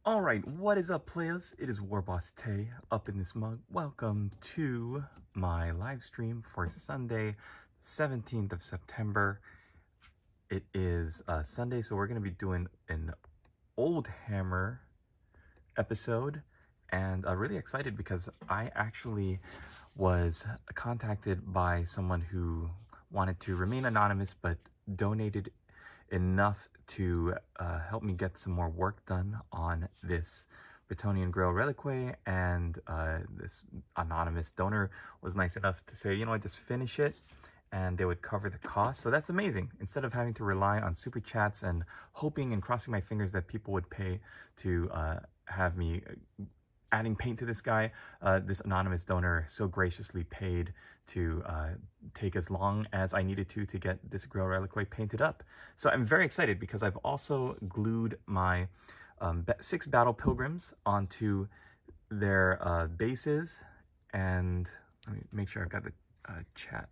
Alright, what is up, players? It is WarbossTae up in this mug. Welcome to my live stream for Sunday, 17th of September. It is Sunday, so we're going to be doing an Oldhammer episode. And really excited because I actually was contacted by someone who wanted to remain anonymous but donated enough to help me get some more work done on this Bretonnian Grail Reliquary, and this anonymous donor was nice enough to say, you know what, just finish it and they would cover the cost. So that's amazing. Instead of having to rely on super chats and hoping and crossing my fingers that people would pay to have me adding paint to this guy, this anonymous donor so graciously paid to take as long as I needed to get this Grail Reliquary painted up. So I'm very excited because I've also glued my 6 Battle Pilgrims onto their bases, and let me make sure I've got the chat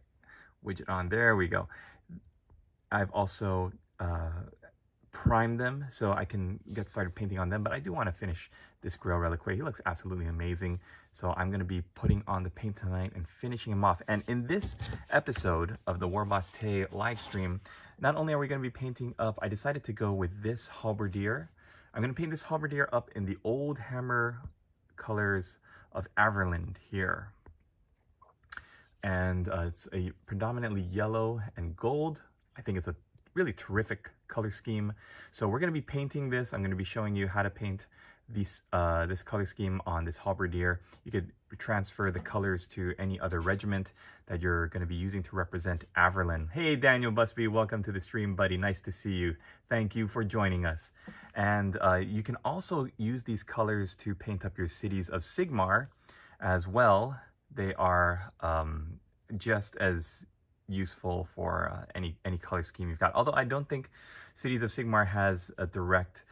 widget on. There we go. I've also prime them so I can get started painting on them, but I do want to finish this Grail Reliquary. He looks absolutely amazing, so I'm going to be putting on the paint tonight and finishing him off. And in this episode of the WarbossTae live stream, not only are we going to be painting up, I decided to go with this halberdier. I'm going to paint this halberdier up in the Oldhammer colors of Averland here, and it's a predominantly yellow and gold. I think it's a really terrific color scheme. So we're going to be painting this. I'm going to be showing you how to paint this color scheme on this halberdier. You could transfer the colors to any other regiment that you're going to be using to represent Averland. Hey, Daniel Busby, welcome to the stream, buddy. Nice to see you. Thank you for joining us. And you can also use these colors to paint up your cities of Sigmar as well. They are just as useful for any color scheme you've got. Although I don't think Cities of Sigmar has a direct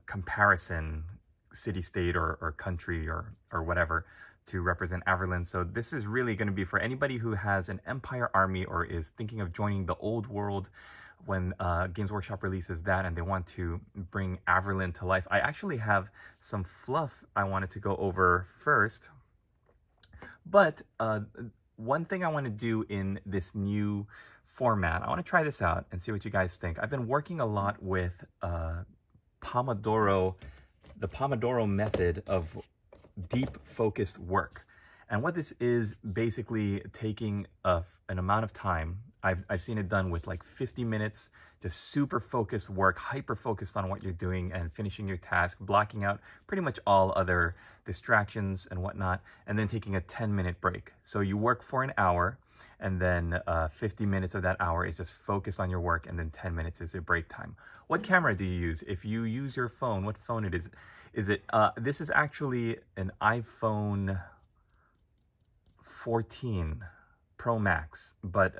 comparison city-state or country or whatever to represent Averland. So this is really going to be for anybody who has an Empire army or is thinking of joining the Old World when Games Workshop releases that and they want to bring Averland to life. I actually have some fluff I wanted to go over first. But one thing I want to do in this new format, I want to try this out and see what you guys think. I've been working a lot with the Pomodoro method of deep focused work. And what this is basically taking an amount of time. I've seen it done with like 50 minutes, just super focused work, hyper focused on what you're doing and finishing your task, blocking out pretty much all other distractions and whatnot, and then taking a 10-minute break. So you work for an hour, and then 50 minutes of that hour is just focused on your work, and then 10 minutes is your break time. What camera do you use? If you use your phone, what phone it is? This is actually an iPhone 14 Pro Max, but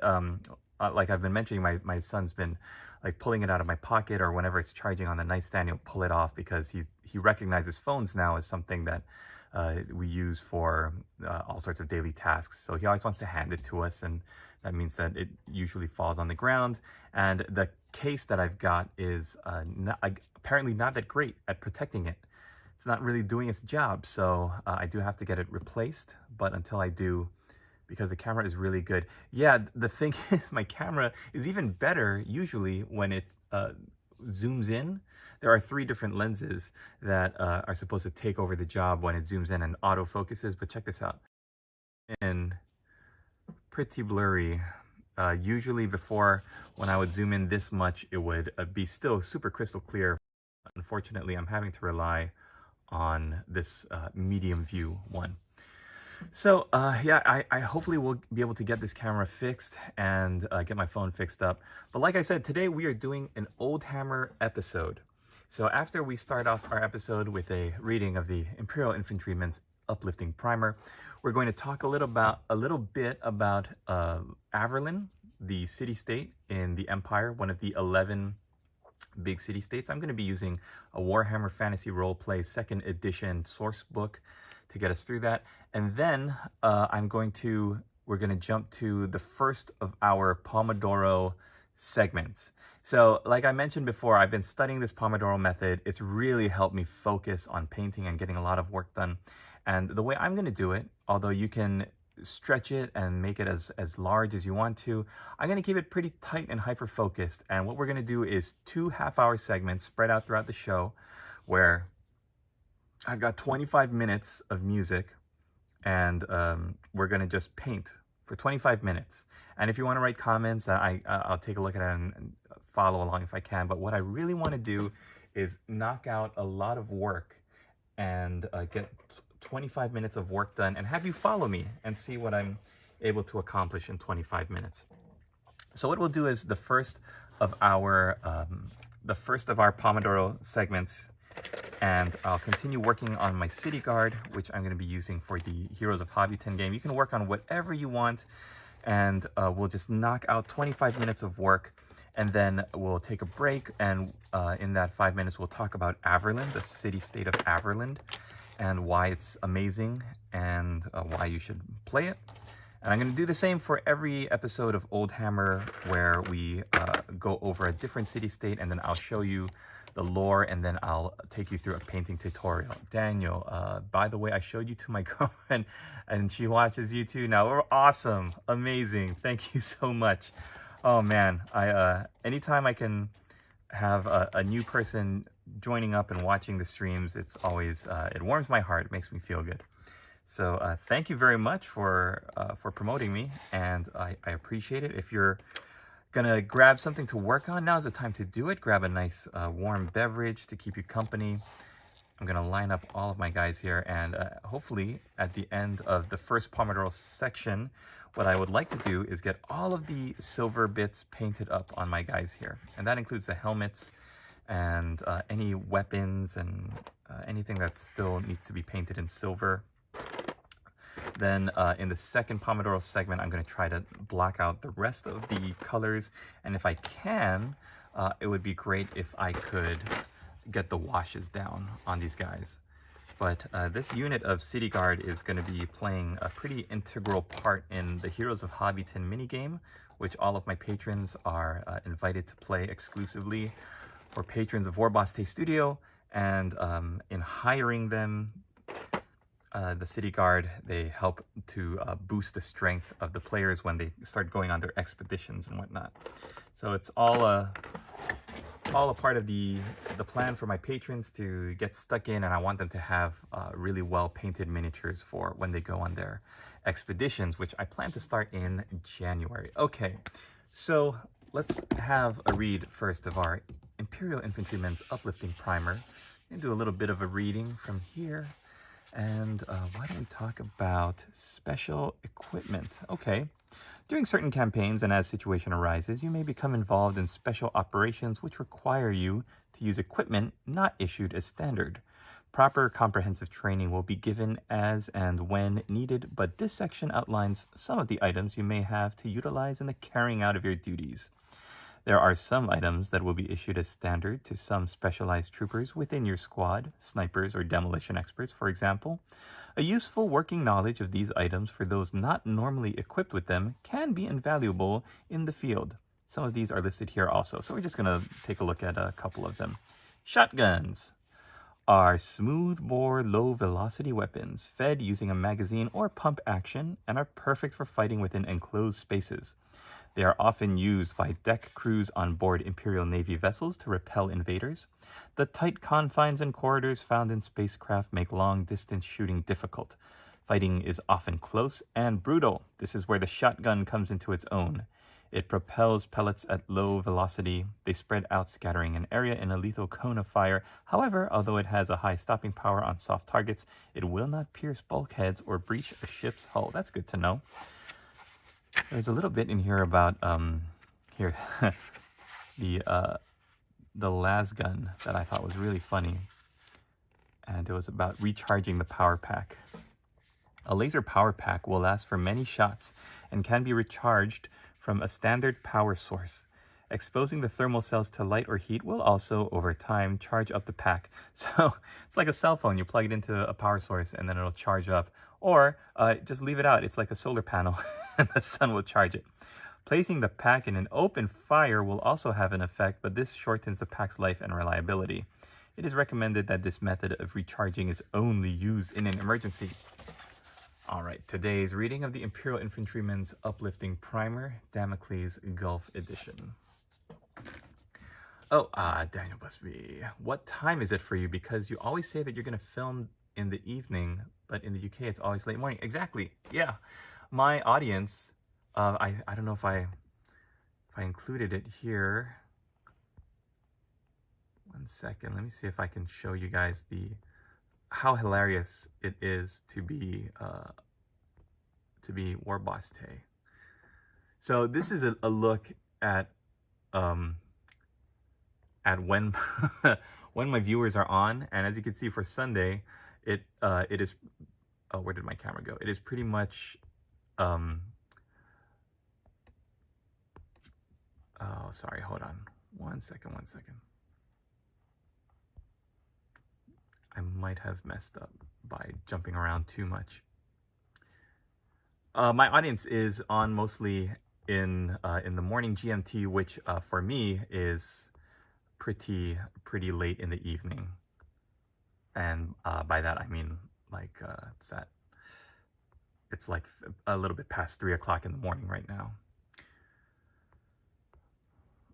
like I've been mentioning, my son's been like pulling it out of my pocket, or whenever it's charging on the nightstand, he'll pull it off because he recognizes phones now as something that we use for all sorts of daily tasks. So he always wants to hand it to us, and that means that it usually falls on the ground. And the case that I've got is apparently not that great at protecting it. It's not really doing its job, so I do have to get it replaced. But until I do, because the camera is really good. Yeah, the thing is, my camera is even better usually when it zooms in. There are 3 different lenses that are supposed to take over the job when it zooms in and auto focuses, but check this out. And pretty blurry. Usually before, when I would zoom in this much, it would be still super crystal clear. Unfortunately, I'm having to rely on this medium view one. So yeah, I hopefully will be able to get this camera fixed and get my phone fixed up. But like I said, today we are doing an Oldhammer episode. So after we start off our episode with a reading of the Imperial Infantryman's Uplifting Primer, we're going to talk a little bit about Averland, the city-state in the Empire, one of the 11 big city-states. I'm going to be using a Warhammer Fantasy Roleplay 2nd edition source book to get us through that. And then we're going to jump to the first of our Pomodoro segments. So like I mentioned before, I've been studying this Pomodoro method. It's really helped me focus on painting and getting a lot of work done. And the way I'm going to do it, although you can stretch it and make it as large as you want to, I'm going to keep it pretty tight and hyper focused. And what we're going to do is 2 half-hour segments spread out throughout the show where I've got 25 minutes of music, and we're going to just paint for 25 minutes. And if you want to write comments, I'll take a look at it and follow along if I can. But what I really want to do is knock out a lot of work and get 25 minutes of work done and have you follow me and see what I'm able to accomplish in 25 minutes. So what we'll do is the first of our Pomodoro segments, and I'll continue working on my City Guard, which I'm going to be using for the Heroes of Hobbyton game. You can work on whatever you want, and we'll just knock out 25 minutes of work, and then we'll take a break, and in that 5 minutes we'll talk about Averland, the city-state of Averland, and why it's amazing, and why you should play it. And I'm going to do the same for every episode of Oldhammer, where we go over a different city-state, and then I'll show you the lore, and then I'll take you through a painting tutorial. Daniel, by the way, I showed you to my girlfriend, and she watches you too now. We're awesome, amazing. Thank you so much. Oh man, anytime I can have a new person joining up and watching the streams, it's always it warms my heart. It makes me feel good. So thank you very much for promoting me, and I appreciate it. If you're gonna grab something to work on, now's the time to do it. Grab a nice warm beverage to keep you company. I'm gonna line up all of my guys here, and hopefully at the end of the first Pomodoro section, what I would like to do is get all of the silver bits painted up on my guys here. And that includes the helmets and any weapons and anything that still needs to be painted in silver. Then in the second Pomodoro segment, I'm going to try to block out the rest of the colors. And if I can, it would be great if I could get the washes down on these guys. But this unit of City Guard is going to be playing a pretty integral part in the Heroes of Hobbyton minigame, which all of my patrons are invited to play exclusively for patrons of WarbossTae Studio. And in hiring them, the City Guard, they help to boost the strength of the players when they start going on their expeditions and whatnot. So it's all a part of the plan for my patrons to get stuck in, and I want them to have really well painted miniatures for when they go on their expeditions, which I plan to start in January. Okay, so let's have a read first of our Imperial Infantryman's Uplifting Primer. And do a little bit of a reading from here. And why don't we talk about special equipment? Okay. During certain campaigns and as situation arises, you may become involved in special operations which require you to use equipment not issued as standard. Proper comprehensive training will be given as and when needed, but this section outlines some of the items you may have to utilize in the carrying out of your duties. There are some items that will be issued as standard to some specialized troopers within your squad, snipers or demolition experts, for example. A useful working knowledge of these items for those not normally equipped with them can be invaluable in the field. Some of these are listed here also, so we're just going to take a look at a couple of them. Shotguns are smooth-bore, low-velocity weapons, fed using a magazine or pump action, and are perfect for fighting within enclosed spaces. They are often used by deck crews on board Imperial Navy vessels to repel invaders. The tight confines and corridors found in spacecraft make long-distance shooting difficult. Fighting is often close and brutal. This is where the shotgun comes into its own. It propels pellets at low velocity. They spread out, scattering an area in a lethal cone of fire. However, although it has a high stopping power on soft targets, it will not pierce bulkheads or breach a ship's hull. That's good to know. There's a little bit in here about the lasgun that I thought was really funny, and it was about recharging the power pack. A laser power pack will last for many shots and can be recharged from a standard power source. Exposing the thermal cells to light or heat will also, over time, charge up the pack. So it's like a cell phone. You plug it into a power source and then it'll charge up. Or just leave it out. It's like a solar panel and the sun will charge it. Placing the pack in an open fire will also have an effect, but this shortens the pack's life and reliability. It is recommended that this method of recharging is only used in an emergency. All right, today's reading of the Imperial Infantryman's Uplifting Primer, Damocles Gulf Edition. Oh, Daniel Busby, what time is it for you? Because you always say that you're going to film in the evening, but in the UK it's always late morning. Exactly, yeah. My audience, I don't know if I included it here. One second, let me see if I can show you guys how hilarious it is to be WarbossTae. So this is a look at when when my viewers are on, and as you can see for Sunday, it is where did my camera go? It is pretty much oh, sorry, hold on. One second. I might have messed up by jumping around too much. My audience is on mostly in the morning GMT, which for me is pretty late in the evening. And by that I mean like it's like a little bit past 3 o'clock in the morning right now.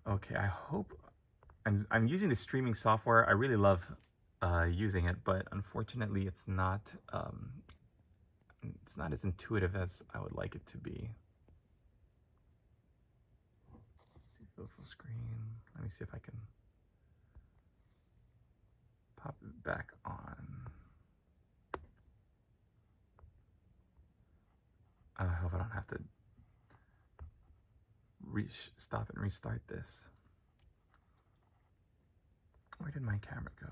Okay, I hope I'm using the streaming software. I really love using it, but unfortunately it's not as intuitive as I would like it to be. Full screen. Let me see if I can pop it back on. I hope I don't have to stop and restart this. Where did my camera go?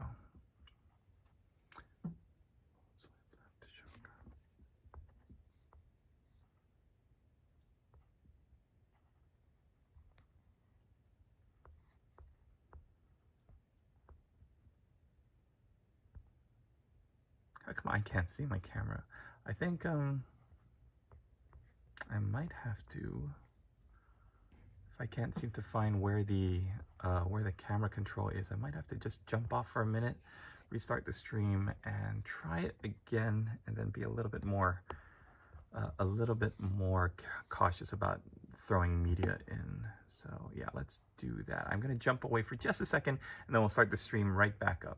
How come I can't see my camera? I think I might have to, if I can't seem to find where the camera control is, I might have to just jump off for a minute, restart the stream, and try it again, and then be a little bit more cautious about throwing media in. So yeah, let's do that. I'm gonna jump away for just a second, and then we'll start the stream right back up.